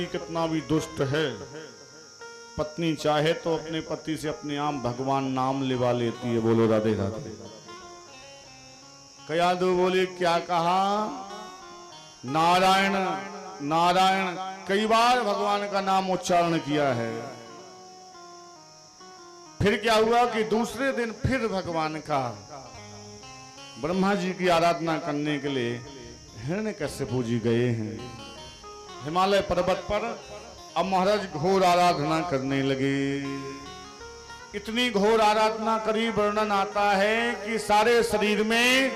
कितना भी दुष्ट है, पत्नी चाहे तो अपने पति से अपने आप भगवान नाम लिवा लेती है। बोलो राधे राधे। कया दो बोले क्या कहा, नारायण नारायण कई बार भगवान का नाम उच्चारण किया है। फिर क्या हुआ कि दूसरे दिन फिर भगवान का ब्रह्मा जी की आराधना करने के लिए हिरण्यकश्यप जी गए हैं हिमालय पर्वत पर। अब महाराज घोर आराधना करने लगे। इतनी घोर आराधना करी, वर्णन आता है कि सारे शरीर में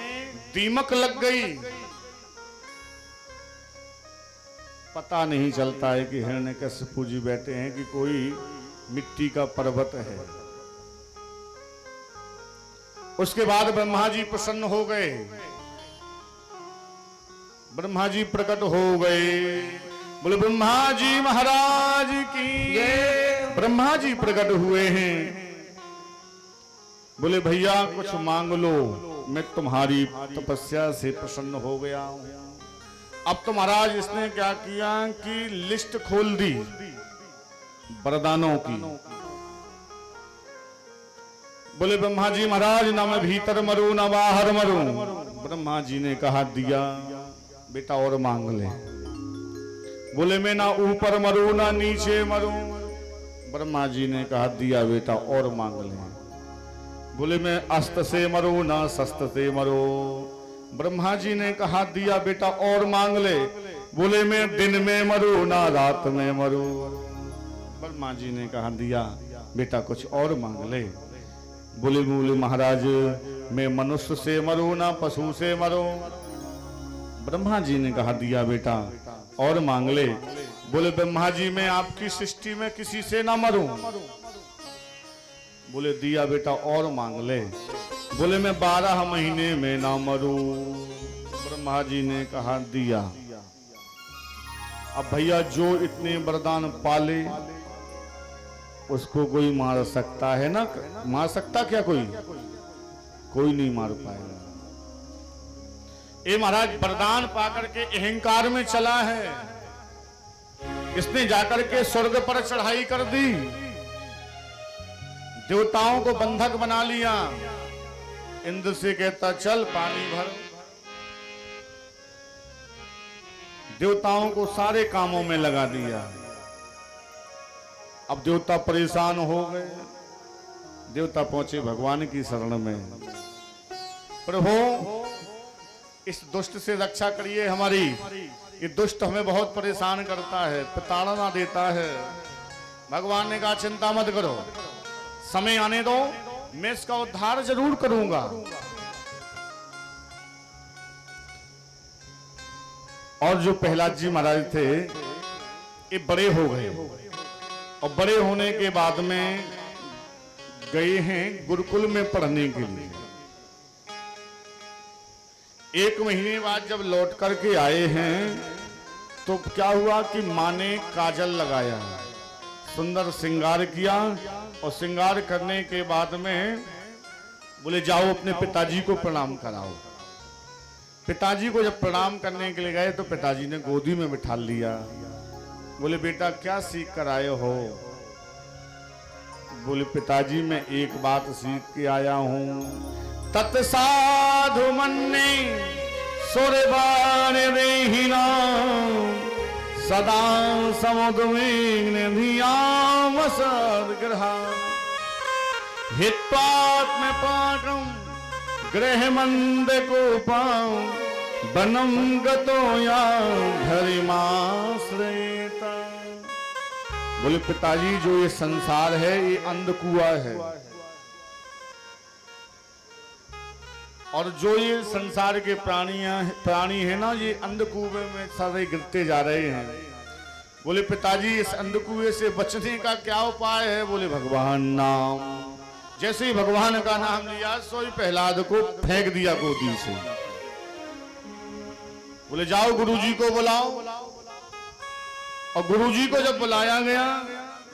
दीमक लग गई। पता नहीं चलता है कि हिरण्यकश्यप जी बैठे हैं कि कोई मिट्टी का पर्वत है। उसके बाद ब्रह्मा जी प्रसन्न हो गए, ब्रह्मा जी प्रकट हो गए। बोले ब्रह्मा जी महाराज की जय। ब्रह्मा जी प्रकट हुए हैं। बोले भैया कुछ मांग लो, मैं तुम्हारी तपस्या से प्रसन्न हो गया हूं। अब तो महाराज इसने क्या किया कि लिस्ट खोल दी वरदानों की। बोले ब्रह्मा जी महाराज ना मैं भीतर मरूं ना बाहर मरूं। ब्रह्मा जी ने कहा दिया बेटा और मांग ले। बोले मैं ना ऊपर मरूं ना नीचे मरूं। ब्रह्मा जी ने कहा दिया बेटा और मांग ले। बोले मैं अस्त्र से मरूं ना शस्त्र से मरूं। ब्रह्मा जी ने कहा दिया बेटा और मांग ले। बोले मैं दिन में मरूं ना रात में मरूं। ब्रह्मा जी ने कहा दिया बेटा कुछ और मांग ले। बोले बोले महाराज मैं मनुष्य से मरूं ना पशु से मरूं। ब्रह्मा जी ने कहा दिया बेटा और मांग ले। बोले ब्रह्मा जी मैं आपकी सृष्टि में किसी से ना मरूं। बोले दिया बेटा और मांग ले। बोले मैं 12 महीने में ना मरूं। ब्रह्मा जी ने कहा दिया। अब भैया जो इतने वरदान पाले उसको कोई मार सकता है ना? मार सकता क्या कोई? कोई नहीं मार पाएगा। ये महाराज वरदान पाकर के अहंकार में चला है। इसने जाकर के स्वर्ग पर चढ़ाई कर दी, देवताओं को बंधक बना लिया। इंद्र से कहता चल पानी भर। देवताओं को सारे कामों में लगा दिया। अब देवता परेशान हो गए। देवता पहुंचे भगवान की शरण में। प्रभु इस दुष्ट से रक्षा करिए हमारी। ये दुष्ट हमें बहुत परेशान करता है, प्रताड़ना देता है। भगवान ने कहा चिंता मत करो, समय आने दो, मैं इसका उद्धार जरूर करूंगा। और जो प्रहलाद जी महाराज थे ये बड़े हो गए और बड़े होने के बाद में गए हैं गुरुकुल में पढ़ने के लिए। 1 महीने बाद जब लौट करके आए हैं तो क्या हुआ कि माँ ने काजल लगाया, सुंदर श्रृंगार किया और श्रृंगार करने के बाद में बोले जाओ अपने पिताजी को प्रणाम कराओ। पिताजी को जब प्रणाम करने के लिए गए तो पिताजी ने गोदी में बिठा लिया। बोले बेटा क्या सीख कर आए हो? बोले पिताजी मैं एक बात सीख के आया हूं। तत्साधु मन्ने सुरबार रेहिना सदा समुद्र धियाम सदग्रहा हित्वात्म पाकम गृह मंद को पाऊं बनम गतो या धरिमाश्रयता। बोले पिताजी जो ये संसार है ये अंधकुआं है और जो ये संसार के प्राणी है ना ये अंधकुएं में सारे गिरते जा रहे हैं। बोले पिताजी इस अंधकुएं से बचने का क्या उपाय है? बोले भगवान नाम। जैसे ही भगवान का नाम लिया सोई प्रहलाद को फेंक दिया गोदी से। बोले जाओ गुरुजी को बुलाओ। और गुरुजी को जब बुलाया गया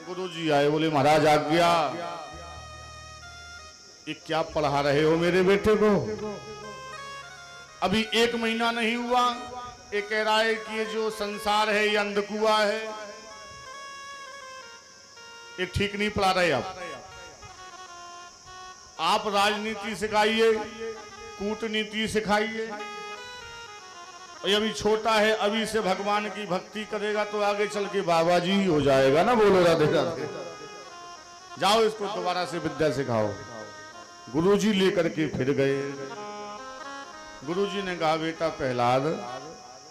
गुरुजी आए। बोले महाराज आज्ञा। ये क्या पढ़ा रहे हो मेरे बेटे को? अभी 1 महीना नहीं हुआ, ये कह रहा है कि ये जो संसार है ये अंधकुआं है। ये ठीक नहीं पढ़ा रहे आप राजनीति सिखाइए, कूटनीति सिखाइए। और अभी छोटा है, अभी से भगवान की भक्ति करेगा तो आगे चल के बाबा जी ही हो जाएगा ना। बोलो राधे राधे। जाओ इसको दोबारा से विद्या सिखाओ। गुरुजी लेकर के फिर गए। गुरुजी ने कहा बेटा प्रहलाद,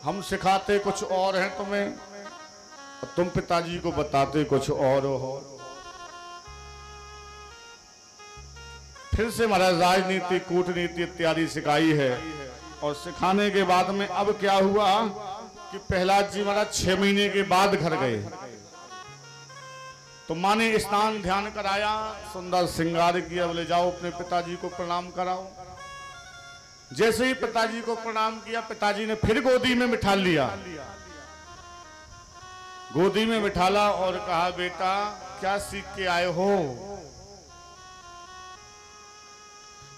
हम सिखाते कुछ और हैं तुम्हें, तुम पिताजी को बताते कुछ और हो। फिर से महाराज राजनीति, कूटनीति इत्यादि सिखाई है। और सिखाने के बाद में अब क्या हुआ कि प्रहलाद जी महाराज 6 महीने के बाद घर गए। तो माँ ने स्नान ध्यान कराया, सुंदर श्रृंगार किया। बोले जाओ अपने पिताजी को प्रणाम कराओ। जैसे ही पिताजी को प्रणाम किया, पिताजी ने फिर गोदी में बिठा लिया। गोदी में बिठाला और कहा बेटा क्या सीख के आए हो?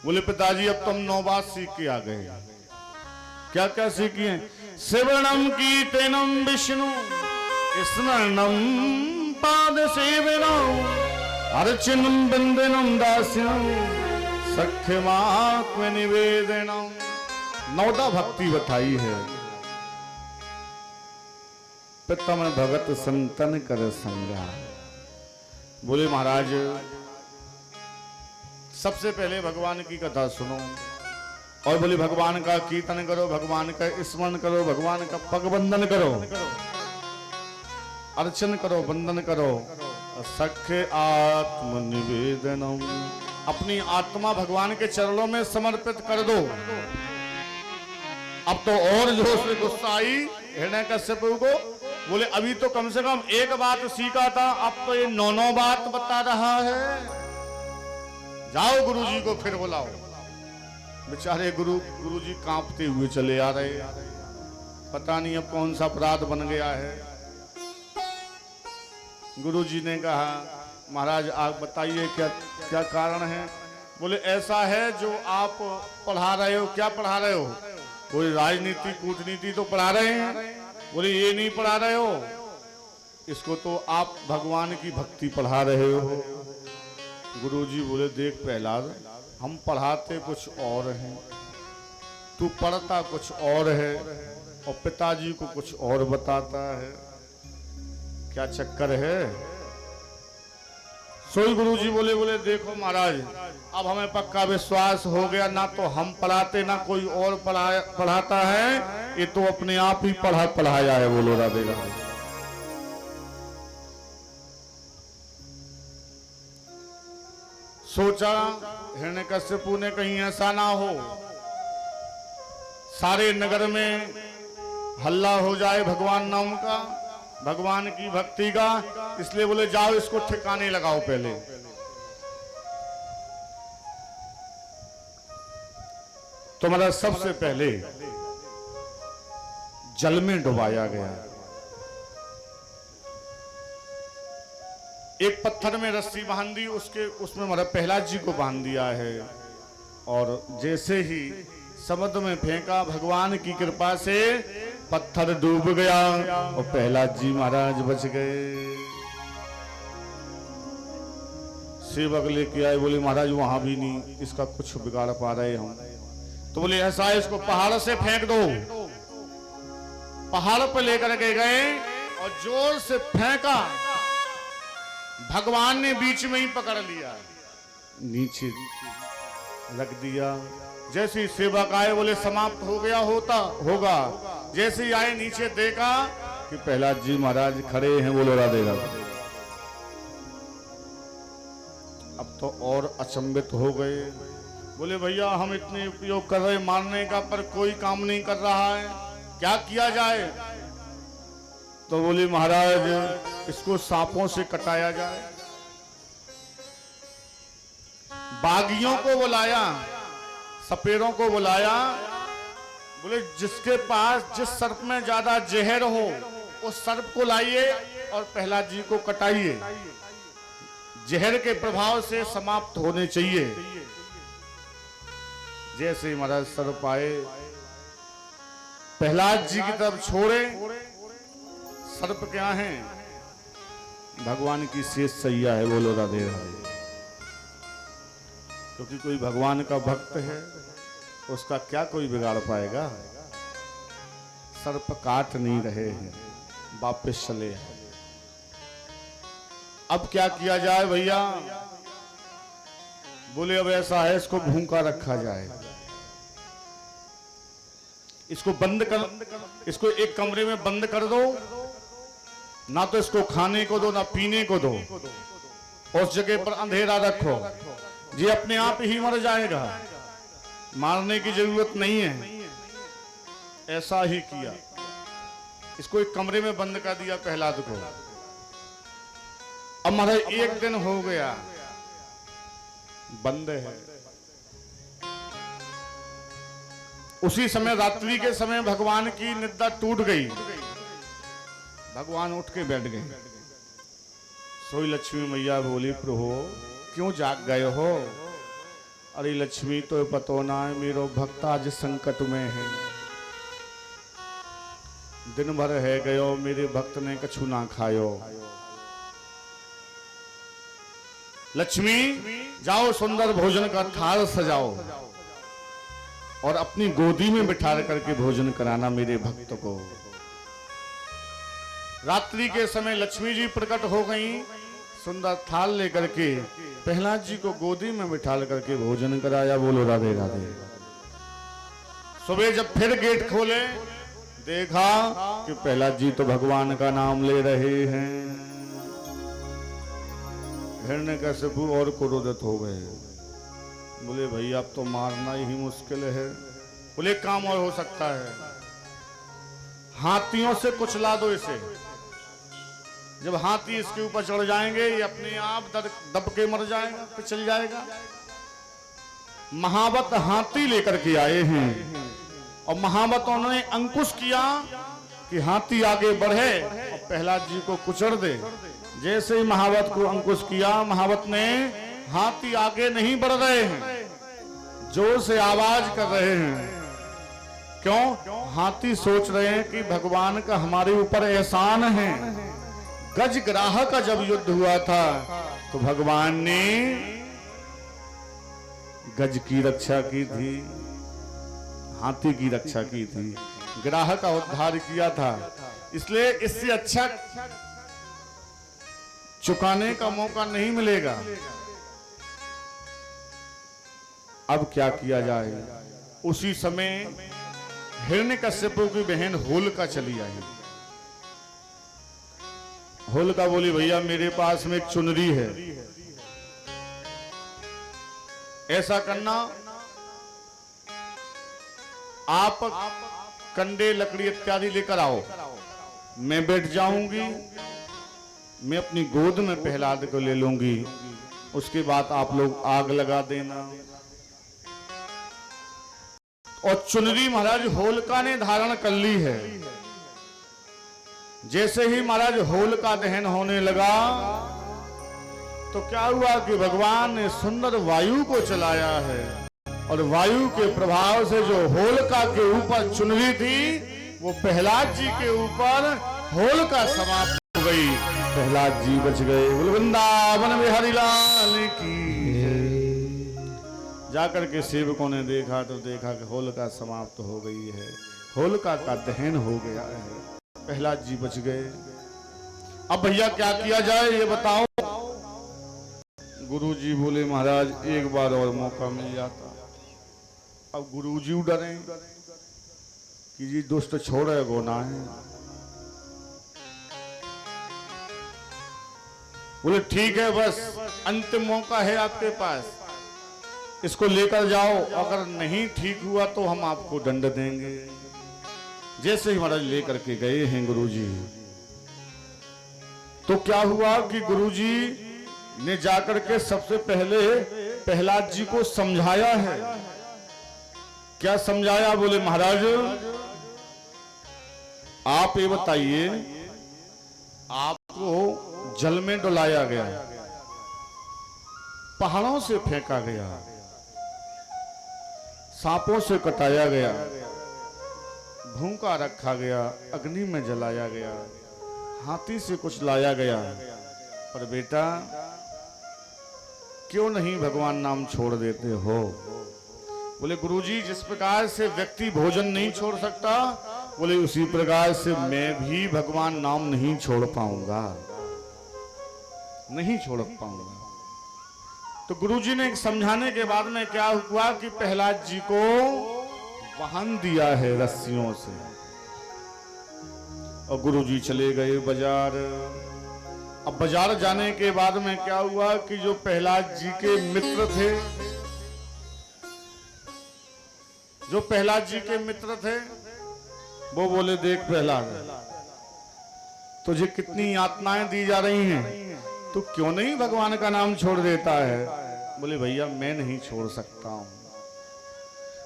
बोले पिताजी अब तुम 9 बात सीख के आ गए। क्या क्या सीखिए? श्रवणम कीर्तनम विष्णु स्मरणम पाद सेवनम अर्चनम वंदनम दास्यम सख्यमात्म निवेदनम। 9 भक्ति बताई है। पितम भगत संतन कर संगा। बोले महाराज सबसे पहले भगवान की कथा सुनो और बोले भगवान का कीर्तन करो, भगवान का स्मरण करो, भगवान का पग बंदन करो, अर्चन करो, वंदन करो। सख्य आत्म निवेदनम, अपनी आत्मा भगवान के चरणों में समर्पित कर दो। अब तो और जोश से गुस्सा आई हिरण्यकश्यप को। बोले अभी तो कम से कम 1 बात सीखा था, अब तो ये 9 बात बता रहा है। जाओ गुरुजी को फिर बुलाओ। बेचारे गुरुजी कांपते हुए चले आ रहे। पता नहीं अब कौन सा अपराध बन गया है। गुरुजी ने कहा महाराज आप बताइए क्या क्या कारण है? बोले ऐसा है जो आप पढ़ा रहे हो। क्या पढ़ा रहे हो? बोले राजनीति कूटनीति तो पढ़ा रहे हैं। बोले ये नहीं पढ़ा रहे हो, इसको तो आप भगवान की भक्ति पढ़ा रहे हो। गुरुजी बोले देख प्रहलाद, हम पढ़ाते कुछ और हैं, तू पढ़ता कुछ और है और पिताजी को कुछ और बताता है। क्या चक्कर है? सोई गुरुजी बोले देखो महाराज अब हमें पक्का विश्वास हो गया, ना तो हम पढ़ाते ना कोई और पढ़ाता है, ये तो अपने आप ही पढ़ाया है। बोलो राधे राधे। सोचा हिरण्यकश्यपु ने कहीं ऐसा ना हो सारे नगर में हल्ला हो जाए भगवान नाम का, भगवान की भक्ति का। इसलिए बोले जाओ इसको ठिकाने लगाओ। पहले तुम्हारा सबसे पहले जल में डुबाया गया। एक पत्थर में रस्सी बांध दी, उसमें हमारा प्रहलाद जी को बांध दिया है। और जैसे ही समुद्र में फेंका, भगवान की कृपा से पत्थर डूब गया और प्रहलाद जी महाराज बच गए। सेवक लेके आए, बोले महाराज वहां भी नहीं इसका कुछ बिगाड़ पा रहे हम। तो बोले ऐसा है इसको पहाड़ से फेंक दो। पहाड़ पर लेकर के गए और जोर से फेंका, भगवान ने बीच में ही पकड़ लिया, नीचे रख दिया। जैसे ही सेवक आए बोले समाप्त हो गया होगा। जैसे ही आए नीचे देखा कि प्रहलाद जी महाराज खड़े हैं। बोलो राधे राधे। अब तो और अचंभित हो गए। बोले भैया हम इतने उपयोग कर रहे मारने का, पर कोई काम नहीं कर रहा है, क्या किया जाए? तो बोले महाराज इसको सांपों से कटाया जाए। बागियों को बुलाया, सपेरों को बुलाया। बोले जिसके पास जिस सर्प में ज्यादा जहर हो उस सर्प को लाइए और प्रहलाद जी को कटाइए, जहर के प्रभाव से समाप्त होने चाहिए। जैसे महाराज सर्प आए, प्रहलाद जी की तरफ छोड़े। सर्प क्या हैं? भगवान की शेष सैया है, बोलो राधे राधे। क्योंकि कोई भगवान का भक्त है, उसका क्या कोई बिगाड़ पाएगा। सर्प काट नहीं रहे हैं, वापिस चले हैं। अब क्या किया जाए भैया? बोले अब ऐसा है, इसको भूखा रखा जाए, इसको बंद कर, इसको एक कमरे में बंद कर दो, ना तो इसको खाने को दो ना पीने को दो, उस जगह पर अंधेरा रखो, ये अपने आप ही मर जाएगा, मारने की जरूरत नहीं है। ऐसा ही किया, इसको एक कमरे में बंद कर दिया प्रहलाद को। अब महाराज एक दिन हो गया, बंद है। उसी समय रात्रि के समय भगवान की निद्रा टूट गई, भगवान उठ के बैठ गए। सोई लक्ष्मी मैया बोली, प्रभु क्यों जाग गए हो? अरे लक्ष्मी तो पतो ना है, मेरो भक्त आज संकट में है, दिन भर है गयो, मेरे भक्त ने कछु ना खायो। लक्ष्मी जाओ, सुंदर भोजन का थाल सजाओ और अपनी गोदी में बिठा करके भोजन कराना मेरे भक्त को। रात्रि के समय लक्ष्मी जी प्रकट हो गई, सुंदर थाल लेकर के प्रहलाद जी को गोदी में बिठा करके भोजन कराया। बोलो राधे राधे। सुबह जब फिर गेट खोले, देखा कि प्रहलाद जी तो भगवान का नाम ले रहे हैं। हिरण्यकशिपु और क्रोधित हो गए, बोले भैया अब तो मारना ही मुश्किल है। बोले काम और हो सकता है, हाथियों से कुचला दो इसे। जब हाथी इसके ऊपर चढ़ जाएंगे, ये अपने आप दब के मर जाएगा, पिछल जाएगा। महावत हाथी लेकर के आए हैं और महावतों ने अंकुश किया कि हाथी आगे बढ़े और प्रहलाद जी को कुचल दे। जैसे ही महावत को अंकुश किया, महावत ने, हाथी आगे नहीं बढ़ रहे हैं, जोर से आवाज कर रहे हैं। क्यों? हाथी सोच रहे हैं कि भगवान का हमारे ऊपर एहसान है। गज ग्राह का जब युद्ध हुआ था तो भगवान ने गज की रक्षा की थी, हाथी की रक्षा की थी, ग्राह का उद्धार किया था। इसलिए इससे अच्छा चुकाने का मौका नहीं मिलेगा। अब क्या किया जाए? उसी समय हिरण्यकशिपु की बहन होलिका चली आई। होलिका बोली, भैया मेरे पास में एक चुनरी है, ऐसा करना, आप कंडे लकड़ी इत्यादि लेकर आओ, मैं बैठ जाऊंगी, मैं अपनी गोद में प्रहलाद को ले लूंगी, उसके बाद आप लोग आग लगा देना। और चुनरी महाराज होलिका ने धारण कर ली है। जैसे ही महाराज होलिका दहन होने लगा तो क्या हुआ कि भगवान ने सुंदर वायु को चलाया है और वायु के प्रभाव से जो होलिका के ऊपर चुनरी थी वो प्रहलाद जी के ऊपर होलिका समाप्त हो गई। प्रहलाद जी बच गए। वृंदावन में हरिलाल की। जाकर के सेवकों ने देखा तो देखा कि होलिका समाप्त हो गई है, होलिका का दहन हो गया है, प्रहलाद जी बच गए। अब भैया क्या किया जाए ये बताओ। गुरुजी बोले, महाराज एक बार और मौका मिल जाता। अब गुरुजी डरे कि जी दुष्ट छोड़े गोना है। बोले ठीक है, बस अंतिम मौका है आपके पास, इसको लेकर जाओ, अगर नहीं ठीक हुआ तो हम आपको दंड देंगे। जैसे ही महाराज लेकर के गए हैं गुरुजी, तो क्या हुआ कि गुरुजी ने जाकर के सबसे पहले प्रहलाद जी को समझाया है। क्या समझाया? बोले महाराज आप ये बताइए, आपको जल में डुलाया गया, पहाड़ों से फेंका गया, सांपों से कटाया गया, भूखा रखा गया, अग्नि में जलाया गया, हाथी से कुछ लाया गया, पर बेटा क्यों नहीं भगवान नाम छोड़ देते हो? बोले गुरुजी, जिस प्रकार से व्यक्ति भोजन नहीं छोड़ सकता, बोले उसी प्रकार से मैं भी भगवान नाम नहीं छोड़ पाऊंगा, नहीं छोड़ पाऊंगा। तो गुरुजी ने समझाने के बाद में क्या हुआ कि प्रहलाद जी को वाहन दिया है रस्सियों से, और गुरुजी चले गए बाजार। अब बाजार जाने के बाद में क्या हुआ कि जो प्रहलाद जी के मित्र थे, जो प्रहलाद जी के मित्र थे, वो बोले देख प्रहलाद, तुझे कितनी यातनाएं दी जा रही हैं, तू क्यों नहीं भगवान का नाम छोड़ देता है? बोले भैया मैं नहीं छोड़ सकता हूं।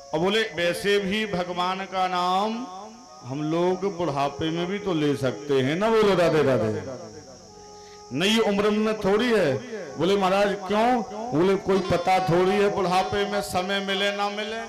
और बोले वैसे भी भगवान का नाम हम लोग बुढ़ापे में भी तो ले सकते हैं ना। बोलो राधे राधे, नई उम्र में थोड़ी है। बोले महाराज क्यों? बोले कोई पता थोड़ी है बुढ़ापे में समय मिले ना मिले।